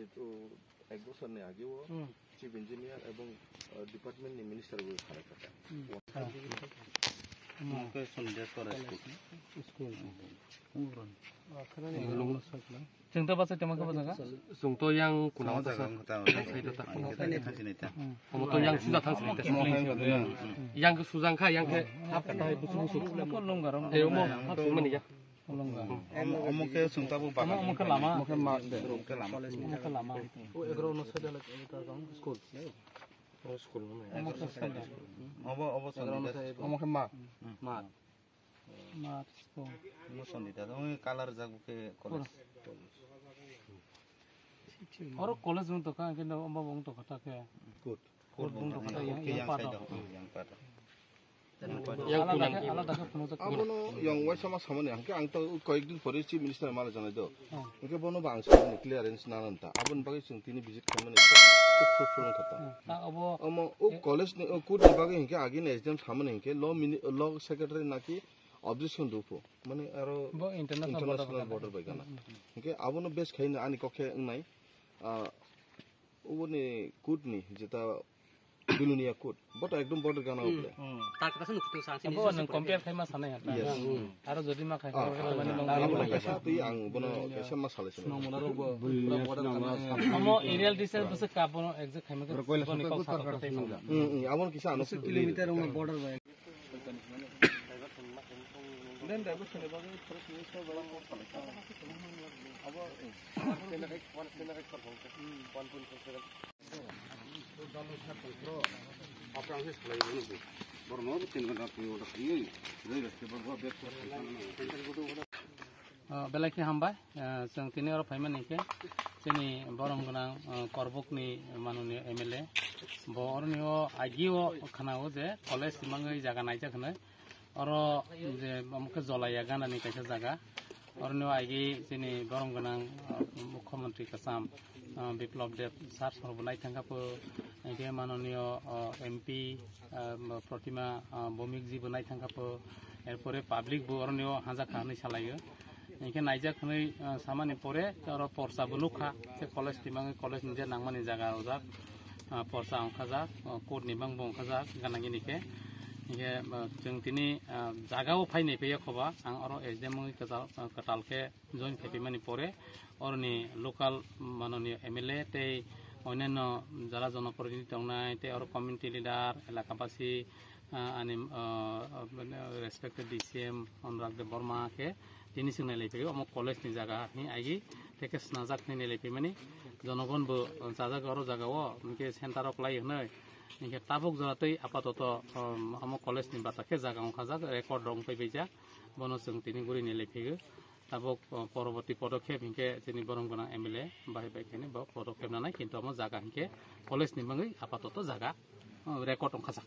যেহেতু 1 বছরের আগেও চিফ ইঞ্জিনিয়ার এবং ডিপার্টমেন্টনি মিনিস্টারবো খারাপ থাকে আমাকে সন্দেহ করে স্কুল जोंथ' बासा तेमाखौ बासा जोंथ' yang kunawa jaga to yang sudah थांसिगोन yang ke sujangka yang ke apa tadi busu longgaram mo mana ya omoke sungtabu baka omoke lama omoke ma omoke lama o egro no sedala ta gang school school obo omoke ma school mo sonita oy color jaguke college और college में तो कहाँ के ना अम्बा बंग तो खटा के coat बंग तो खटा yang side yang pada ala daga puno tak abono yang wai sama sama ne angke ang to koyekdin pore chief minister mala janai do angke bono bang sama clearance na nanta abon bagai sing tini visit kamane so phone khata abo amo o college ne court bagai angke agi ne exam samane angke law secretary naki objection dupo mane aro international border baigana angke abono base khaina ani kokhe nai ওবনে কোড নি যেটা Belonia code বটা একদম border গানা উপরে তার কাছে নুকতো সাংসি নি বন কম্পেয়ার খাইমা সানাই হাতা আর যদি মা খাই মানে মানে কাসা তুই আং বনো কাসা মা সালেছ নমনারো পুরা বর্ডার গানা আমো এরিয়াল ডিসেল বসে কাপনো এক্সাক্ট খাইমা কইলা নিকল সারতে তাই মাঙ্গা আমন কিসা আনো কিলোমিটার ওম বর্ডার বাই দেন দেব শুনে বাগে ফরক মিনিস্টার বড় মোট সালেছ अब सेनारेट 1.47 दालो साथ प्रो आपरां से सलाय बनो बरनो 3 घंटा पे ओडा खियै रै रस्ते बरबा बेक बेलाखि हामबाय जों तिनि आरो फाइमान निके जोंनि बरमगोनां करबकनि माननीय एमएलए बरनियो आगिओ खानाओ जे कलेज सिमाङै जागा नायजाखने आरो जे हमके जलाया गानानि कायसा जागा और आगे जोंनि बरमगोनां मुख्यमंत्री कासाम बिप्लब देव सार सरबनाय थांगापो एके माननीय एमपी प्रतिमा भौमिक जी बनाय थांगापो एरपरे पाब्लिक बो अरनियो हाजा खानै सालायो एके नायजा खनै सामानि परे और परसा बुलुखा से कलेज तिमाङै कलेज निजे नांमानि जागा रजा परसा अंखाजा कोड निबां बंखाजा गानागिनिके ये जों तिनि जागाव फायनाय फैया खबा आं आरो एसडेम कटालके जइन खेपिमानि परे अरनि लोकाल माननीय एमएलए ते अन्यान्य जारा जनप्रतिनिधि दंनाय ते आरो कमिउनिटी लिडार एलाकाबासी आनि रेसपेक्टेड डीसीएम अनुराग देव बर्मा के तिनि सिंनाय लायफैयो अमो कलेज नि जागा नि आगि तेके स्नाजाक नि लायफैमानि जनगण बो जागा आरो जागाव के सेन्टार अफ लाय हनै इनके ताबुक जातै आपातत आमो कलेज नि बाताके जागा अंखाजा रेकर्ड रं फैबैजा बनो जों तिनि गुरि नि लायफैयो ताबुक परवर्ती पदक्षेप इनके जोंनि बरमगोनां एमएलए बाहायबायखायनो बा पदक्षेप नानाय किन्तु आमो जागा इनके कलेज नि बाङै आपातत जागा रेकर्ड अंखाजा